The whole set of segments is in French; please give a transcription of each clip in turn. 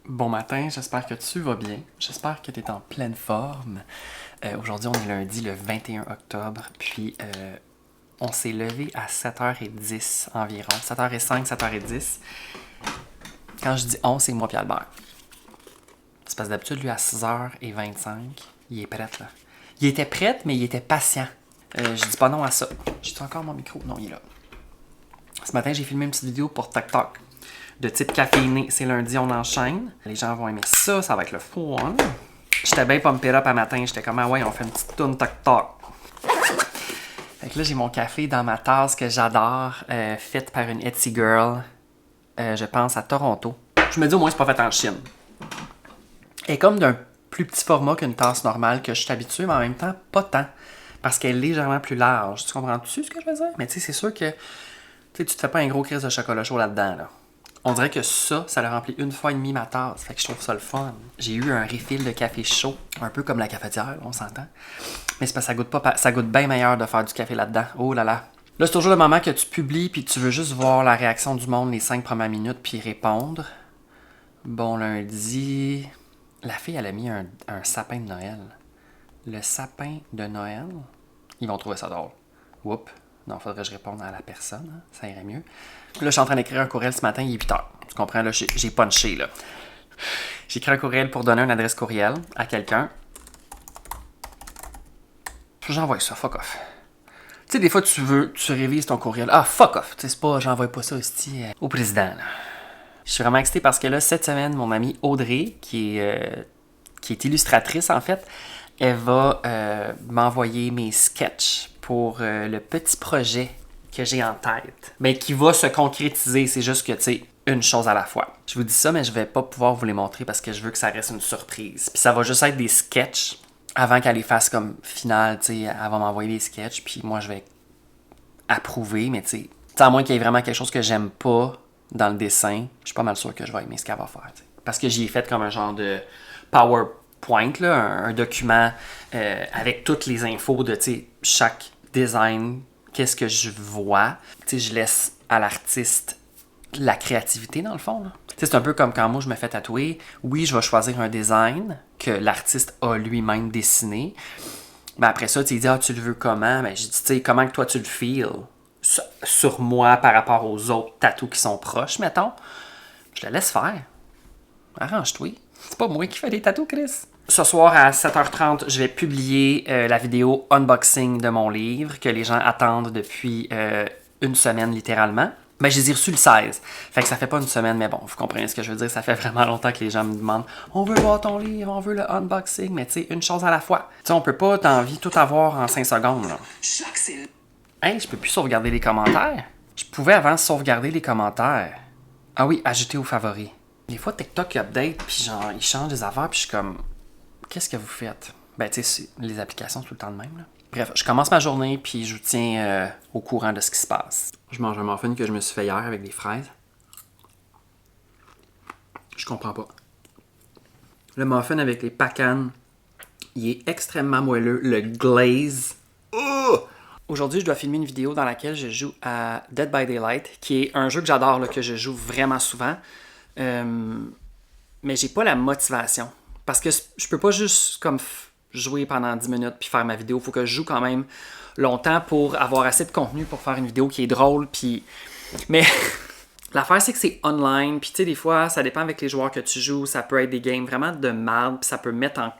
Bon matin, j'espère que tu vas bien. J'espère que tu es en pleine forme. Aujourd'hui, on est lundi le 21 octobre, puis on s'est levé à 7h10 environ. 7h05, 7h10. Quand je dis on, c'est moi et Albert. C'est parce que d'habitude, lui, à 6h25, il est prêt, là. Il était prêt, mais il était patient. Je dis pas non à ça. J'ai encore mon micro? Non, il est là. Ce matin, j'ai filmé une petite vidéo pour TikTok de type caféiné. C'est lundi, on enchaîne. Les gens vont aimer ça, ça va être le fun. J'étais bien pumped up à matin. J'étais comme, ah ouais, on fait une petite tourne TikTok. Fait que là, j'ai mon café dans ma tasse que j'adore, faite par une Etsy Girl, je pense à Toronto. Je me dis au moins, c'est pas fait en Chine. Elle est comme d'un plus petit format qu'une tasse normale que je suis habitué, mais en même temps, pas tant. Parce qu'elle est légèrement plus large. Tu comprends-tu ce que je veux dire? Mais tu sais, c'est sûr que tu te fais pas un gros crise de chocolat chaud là-dedans, là. On dirait que ça le remplit une fois et demie ma tasse. Fait que je trouve ça le fun. J'ai eu un refill de café chaud, un peu comme la cafetière, on s'entend. Mais c'est parce que ça goûte bien meilleur de faire du café là-dedans. Oh là là. Là, c'est toujours le moment que tu publies puis tu veux juste voir la réaction du monde les 5 premières minutes puis répondre. Bon lundi. La fille, elle a mis un sapin de Noël. Le sapin de Noël. Ils vont trouver ça drôle. Oups. Non, faudrait que je réponde à la personne. Hein? Ça irait mieux. Là, je suis en train d'écrire un courriel ce matin, il est 8h. Tu comprends? Là, j'ai punché, là. J'ai écrit un courriel pour donner une adresse courriel à quelqu'un. J'envoie ça, fuck off. Tu sais, des fois, tu révises ton courriel. Ah, fuck off. Tu sais, c'est pas, j'envoie pas ça aussi au président, là. Je suis vraiment excité parce que là, cette semaine, mon amie Audrey, qui est illustratrice, en fait, elle va m'envoyer mes sketchs pour le petit projet que j'ai en tête, mais qui va se concrétiser. C'est juste que, tu sais, une chose à la fois. Je vous dis ça, mais je vais pas pouvoir vous les montrer parce que je veux que ça reste une surprise. Puis ça va juste être des sketchs avant qu'elle les fasse comme finale, tu sais. Elle va m'envoyer des sketchs, puis moi, je vais approuver, mais tu sais, à moins qu'il y ait vraiment quelque chose que j'aime pas dans le dessin, je suis pas mal sûr que je vais aimer ce qu'elle va faire, t'sais. Parce que j'y ai fait comme un genre de PowerPoint, là, un document avec toutes les infos de chaque design, qu'est-ce que je vois. T'sais, je laisse à l'artiste la créativité dans le fond. Là. C'est un peu comme quand moi je me fais tatouer. Oui, je vais choisir un design que l'artiste a lui-même dessiné. Mais après ça, il dit, ah, tu le veux comment? Ben, je dis, tu sais, comment que toi tu le feels sur moi par rapport aux autres tatous qui sont proches, mettons. Je le laisse faire. Arrange-toi. C'est pas moi qui fais les tatous, Chris. Ce soir à 7h30, je vais publier la vidéo unboxing de mon livre que les gens attendent depuis une semaine littéralement. Ben, je les ai reçus le 16. Fait que ça fait pas une semaine, mais bon, vous comprenez ce que je veux dire. Ça fait vraiment longtemps que les gens me demandent « On veut voir ton livre, on veut le unboxing. » Mais tu sais, une chose à la fois. Tu sais, on peut pas t'envie tout avoir en 5 secondes, là. Hey, je peux plus sauvegarder les commentaires. Je pouvais avant sauvegarder les commentaires. Ah oui, ajouter aux favoris. Des fois, TikTok update, puis genre, ils changent des affaires, puis je suis comme... Qu'est-ce que vous faites? Ben, tu sais, les applications, c'est tout le temps de même, là. Bref, je commence ma journée, puis je vous tiens au courant de ce qui se passe. Je mange un muffin que je me suis fait hier avec des fraises. Je comprends pas. Le muffin avec les pacanes, il est extrêmement moelleux. Le glaze... Aujourd'hui, je dois filmer une vidéo dans laquelle je joue à Dead by Daylight, qui est un jeu que j'adore, là, que je joue vraiment souvent. Mais j'ai pas la motivation. Parce que je peux pas juste comme jouer pendant 10 minutes puis faire ma vidéo. Il faut que je joue quand même longtemps pour avoir assez de contenu pour faire une vidéo qui est drôle. Puis... Mais l'affaire, c'est que c'est online. Puis tu sais, des fois, ça dépend avec les joueurs que tu joues. Ça peut être des games vraiment de merde. Puis ça peut mettre en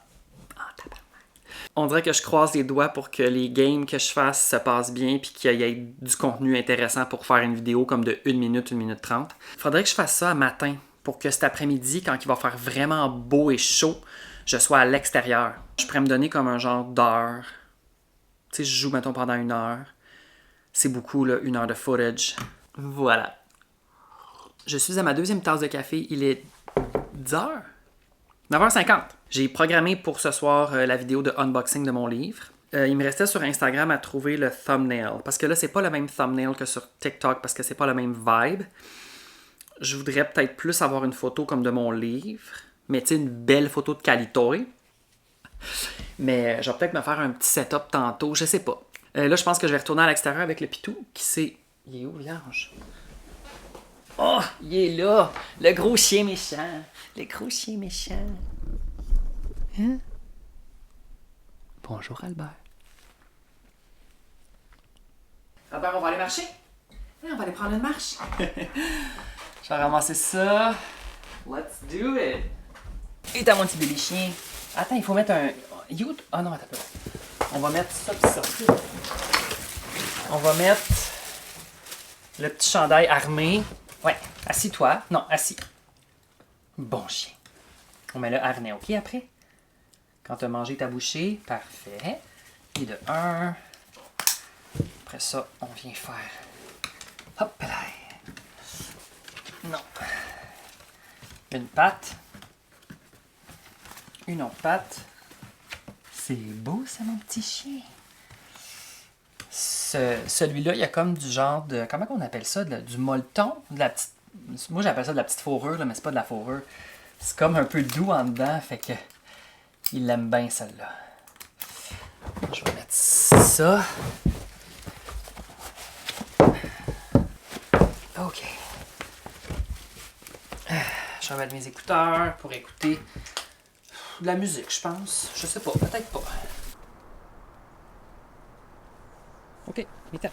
on dirait que je croise les doigts pour que les games que je fasse se passent bien puis qu'il y ait du contenu intéressant pour faire une vidéo comme de 1 minute, 1 minute 30. Faudrait que je fasse ça à matin pour que cet après-midi, quand il va faire vraiment beau et chaud, je sois à l'extérieur. Je pourrais me donner comme un genre d'heure. Tu sais, je joue, mettons, pendant 1 heure. C'est beaucoup, là, 1 heure de footage. Voilà. Je suis à ma 2e tasse de café. Il est 10h? 9h50. J'ai programmé pour ce soir la vidéo de unboxing de mon livre. Il me restait sur Instagram à trouver le thumbnail. Parce que là, c'est pas le même thumbnail que sur TikTok parce que c'est pas le même vibe. Je voudrais peut-être plus avoir une photo comme de mon livre. Mais tu sais, une belle photo de qualité. Mais je vais peut-être me faire un petit setup tantôt. Je sais pas. Là, je pense que je vais retourner à l'extérieur avec le pitou qui s'est... Il est où, vierge? Oh, il est là! Le gros chien méchant! Le gros chien méchant! Hein? Bonjour, Albert. Albert, on va aller marcher? Oui, on va aller prendre une marche. Je vais ramasser ça. Let's do it! Et t'as mon petit bébé chien. Attends, il faut mettre un... Oh non, attends pas. On va mettre ça pis ça. On va mettre le petit chandail armé. Ouais, assis-toi. Non, assis. Bon chien. On met le harnais, OK, après? Quand tu as mangé ta bouchée, parfait. Et de 1. Après ça, on vient faire... Hop là. Non. Une patte. Une autre patte. C'est beau, ça, mon petit chien. Celui-là, il y a comme du genre de... Comment on appelle ça? Du molleton? De la petite... Moi, j'appelle ça de la petite fourrure, là, mais c'est pas de la fourrure. C'est comme un peu doux en dedans, fait que... Il aime bien, celle-là. Je vais mettre ça. OK. Je vais mettre mes écouteurs pour écouter de la musique, je pense. Je sais pas, peut-être pas. OK, mi-temps.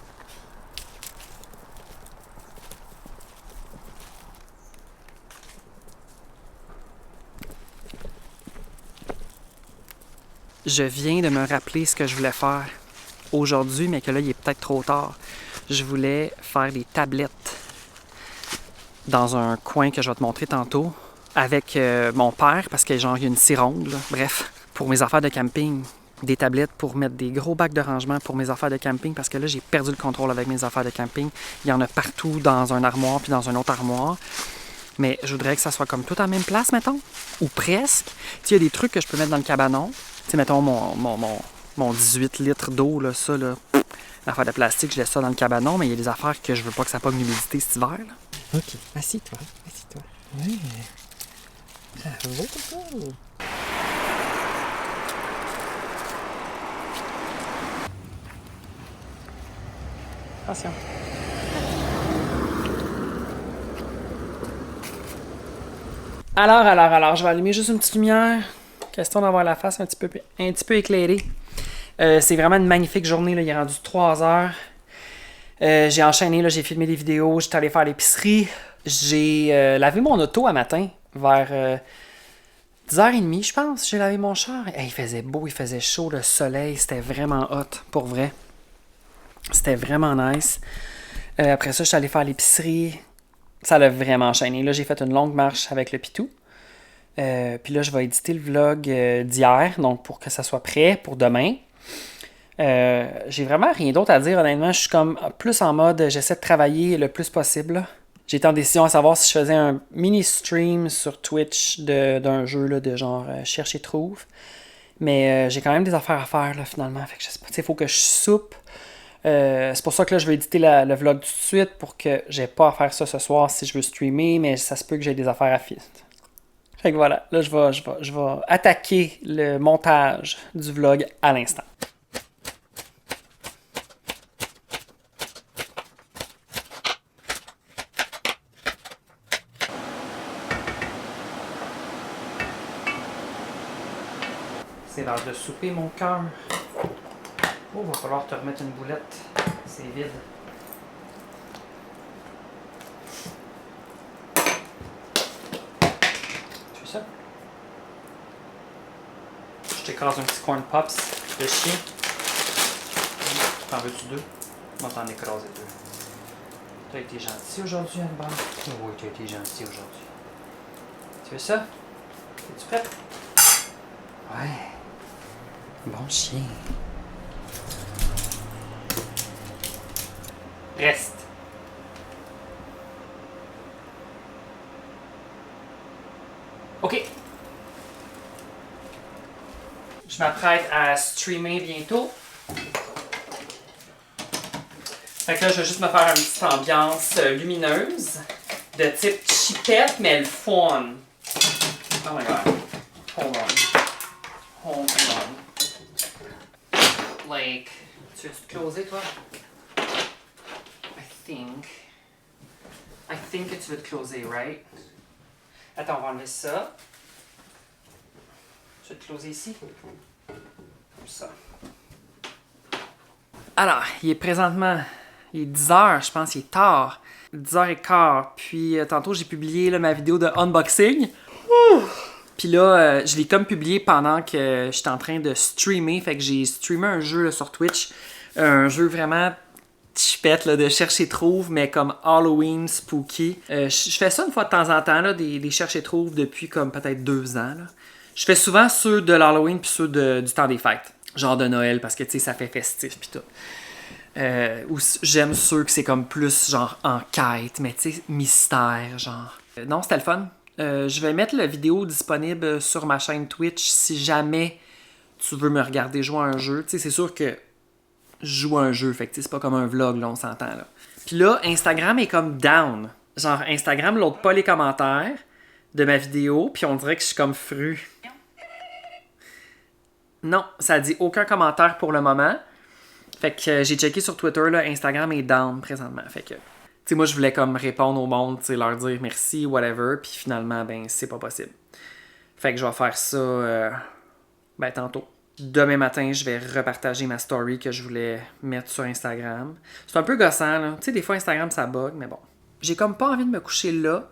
Je viens de me rappeler ce que je voulais faire aujourd'hui, mais que là, il est peut-être trop tard. Je voulais faire des tablettes dans un coin que je vais te montrer tantôt avec mon père, parce que genre, il y a une scie ronde, là. Bref, pour mes affaires de camping. Des tablettes pour mettre des gros bacs de rangement pour mes affaires de camping, parce que là, j'ai perdu le contrôle avec mes affaires de camping. Il y en a partout dans un armoire puis dans un autre armoire. Mais je voudrais que ça soit comme tout à la même place, mettons, ou presque. Tu sais, il y a des trucs que je peux mettre dans le cabanon. Tu sais, mettons mon 18 litres d'eau, là, ça, là, l'affaire de plastique, je laisse ça dans le cabanon, mais il y a des affaires que je veux pas que ça pogne l'humidité cet hiver, là. OK, assis-toi, assis-toi. Oui, ça va, Coco. Attention. Alors, je vais allumer juste une petite lumière. Question d'avoir la face un petit peu éclairée. C'est vraiment une magnifique journée, là. Il est rendu 3 heures. J'ai enchaîné, là, j'ai filmé des vidéos, j'étais allé faire l'épicerie. J'ai lavé mon auto un matin, vers 10h30, je pense. J'ai lavé mon char. Hey, il faisait beau, il faisait chaud, le soleil, c'était vraiment hot, pour vrai. C'était vraiment nice. Après ça, je suis allé faire l'épicerie. Ça l'a vraiment enchaîné. Là, j'ai fait une longue marche avec le pitou. Puis là, je vais éditer le vlog d'hier, donc pour que ça soit prêt pour demain. J'ai vraiment rien d'autre à dire, honnêtement. Je suis comme plus en mode, j'essaie de travailler le plus possible. J'ai été en décision à savoir si je faisais un mini stream sur Twitch d'un jeu là, de genre cherche et trouve. Mais j'ai quand même des affaires à faire là, finalement. Fait que je sais pas, il faut que je soupe. C'est pour ça que là, je vais éditer le vlog tout de suite pour que j'ai pas à faire ça ce soir si je veux streamer, mais ça se peut que j'ai des affaires à faire. Fait que voilà, là, je vais attaquer le montage du vlog à l'instant. C'est l'heure de souper, mon cœur. Oh, va falloir te remettre une boulette. C'est vide. Tu fais ça? Je t'écrase un petit corn pops de chien. T'en veux-tu 2? Moi, t'en écraser 2. T'as été gentil aujourd'hui, Albert? Oui, t'as été gentil aujourd'hui. Tu veux ça? Es-tu prête? Ouais. Bon chien. Reste. OK. Je m'apprête à streamer bientôt. Fait que là, je vais juste me faire une petite ambiance lumineuse de type chipette, mais le fun. Oh my god. Hold on. Hold on. Like, tu veux-tu te closer, toi? I I think que tu veux te closer, right? Attends, on va enlever ça. Tu veux te closer ici? Comme ça. Alors, il est présentement... Il est 10h, je pense, il est tard. 10h15. Puis tantôt, j'ai publié là, ma vidéo de unboxing. Puis là, je l'ai comme publié pendant que j'étais en train de streamer. Fait que j'ai streamé un jeu là, sur Twitch. Un jeu vraiment chipette là, de cherche et trouve, mais comme Halloween, spooky. Je fais ça une fois de temps en temps, là, des cherche et trouve depuis comme peut-être 2 ans. Là. Je fais souvent ceux de l'Halloween puis ceux du temps des fêtes. Genre de Noël, parce que tu sais, ça fait festif puis tout. Ou j'aime ceux que c'est comme plus genre enquête, mais tu sais, mystère, genre. Non, c'était le fun. Je vais mettre la vidéo disponible sur ma chaîne Twitch si jamais tu veux me regarder jouer à un jeu. Tu sais, c'est sûr que je joue à un jeu, fait que c'est pas comme un vlog, là, on s'entend, là. Puis là, Instagram est comme down. Genre, Instagram load pas les commentaires de ma vidéo, puis on dirait que je suis comme fru. Non, ça dit aucun commentaire pour le moment. Fait que j'ai checké sur Twitter, là, Instagram est down présentement. Fait que, tu sais, moi, je voulais comme répondre au monde, tu sais, leur dire merci, whatever, puis finalement, ben, c'est pas possible. Fait que je vais faire ça, ben, tantôt. Demain matin, je vais repartager ma story que je voulais mettre sur Instagram. C'est un peu gossant, là. Tu sais, des fois, Instagram, ça bug, mais bon. J'ai comme pas envie de me coucher là.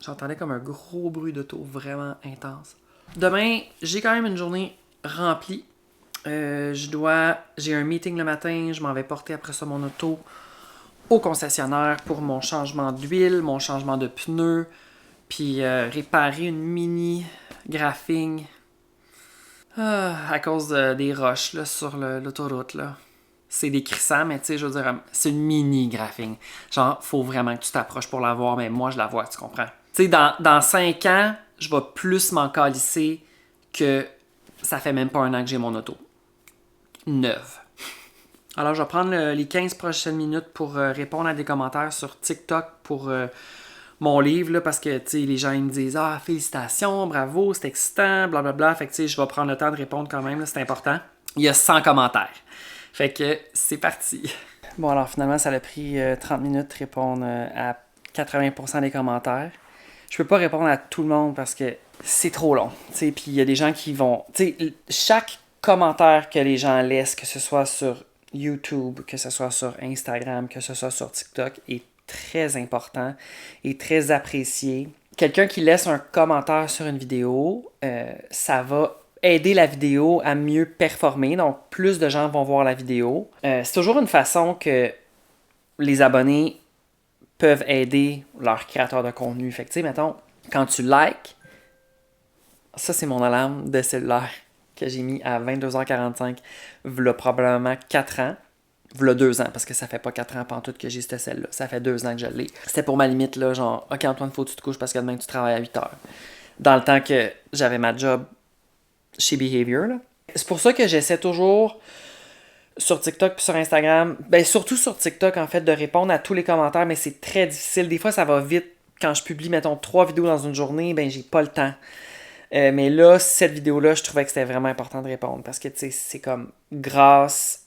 J'entendais comme un gros bruit d'auto vraiment intense. Demain, j'ai quand même une journée remplie. J'ai un meeting le matin, je m'en vais porter après ça mon auto au concessionnaire pour mon changement d'huile, mon changement de pneus, puis réparer une mini graphing à cause des roches là, sur l'autoroute. Là. C'est décrissant, mais tu sais, je veux dire, c'est une mini graphing. Genre, faut vraiment que tu t'approches pour la voir, mais moi, je la vois, tu comprends? Tu sais, dans 5 ans, je vais plus m'en calisser que ça fait même pas un an que j'ai mon auto. Neuve. Alors, je vais prendre les 15 prochaines minutes pour répondre à des commentaires sur TikTok pour mon livre, là, parce que, tu sais, les gens, ils me disent « Ah, félicitations, bravo, c'est excitant, blablabla. » Fait que, tu sais, je vais prendre le temps de répondre quand même, là, c'est important. Il y a 100 commentaires. Fait que, c'est parti. Bon, alors, finalement, ça a pris 30 minutes de répondre à 80% des commentaires. Je peux pas répondre à tout le monde parce que c'est trop long, tu sais, puis il y a des gens qui vont... Tu sais, chaque commentaire que les gens laissent, que ce soit sur YouTube, que ce soit sur Instagram, que ce soit sur TikTok, est très important et très apprécié. Quelqu'un qui laisse un commentaire sur une vidéo, ça va aider la vidéo à mieux performer, donc plus de gens vont voir la vidéo. C'est toujours une façon que les abonnés peuvent aider leurs créateurs de contenu. Fait que, tu sais, mettons, quand tu likes, ça, c'est mon alarme de cellulaire que j'ai mis à 22h45, v'là probablement 4 ans. V'là 2 ans, parce que ça fait pas 4 ans pantoute que j'ai cette celle-là. Ça fait 2 ans que je l'ai. C'était pour ma limite, là, genre, OK, Antoine, faut que tu te couches parce que demain, tu travailles à 8h. Dans le temps que j'avais ma job chez Behavior, là. C'est pour ça que j'essaie toujours sur TikTok puis sur Instagram, ben surtout sur TikTok, en fait, de répondre à tous les commentaires, mais c'est très difficile. Des fois, ça va vite. Quand je publie, mettons, 3 vidéos dans une journée, ben j'ai pas le temps. Mais là, cette vidéo-là, je trouvais que c'était vraiment important de répondre parce que, tu sais, c'est comme grâce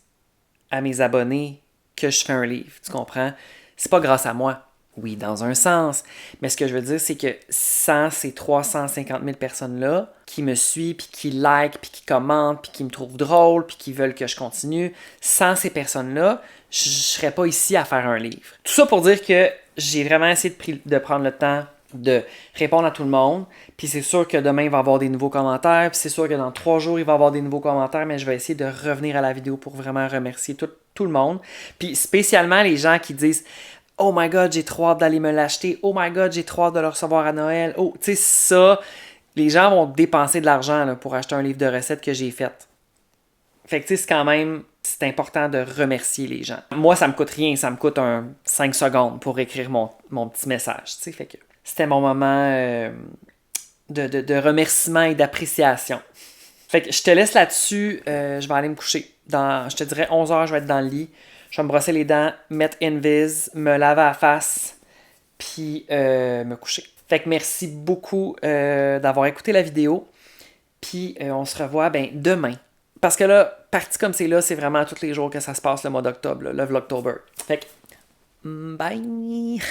à mes abonnés que je fais un livre, tu comprends? C'est pas grâce à moi. Oui, dans un sens. Mais ce que je veux dire, c'est que sans ces 350 000 personnes-là qui me suivent, puis qui like, puis qui commentent, puis qui me trouvent drôle, puis qui veulent que je continue, sans ces personnes-là, je serais pas ici à faire un livre. Tout ça pour dire que j'ai vraiment essayé de prendre le temps de répondre à tout le monde. Puis c'est sûr que demain, il va y avoir des nouveaux commentaires. Puis c'est sûr que dans 3 jours, il va y avoir des nouveaux commentaires. Mais je vais essayer de revenir à la vidéo pour vraiment remercier tout le monde. Puis spécialement les gens qui disent « Oh my God, j'ai trop hâte d'aller me l'acheter. Oh my God, j'ai trop hâte de le recevoir à Noël. » Oh, tu sais, ça, les gens vont dépenser de l'argent là, pour acheter un livre de recettes que j'ai fait. Fait que tu sais, c'est quand même... C'est important de remercier les gens. Moi, ça me coûte rien. Ça me coûte 5 secondes pour écrire mon petit message. Tu sais, fait que... C'était mon moment de remerciement et d'appréciation. Fait que je te laisse là-dessus. Je vais aller me coucher. Je te dirais 11h, je vais être dans le lit. Je vais me brosser les dents, mettre Invis, me laver la face, puis me coucher. Fait que merci beaucoup d'avoir écouté la vidéo. Puis on se revoit demain. Parce que là, parti comme c'est là, c'est vraiment tous les jours que ça se passe le mois d'octobre, le Vlogtober. Fait que bye!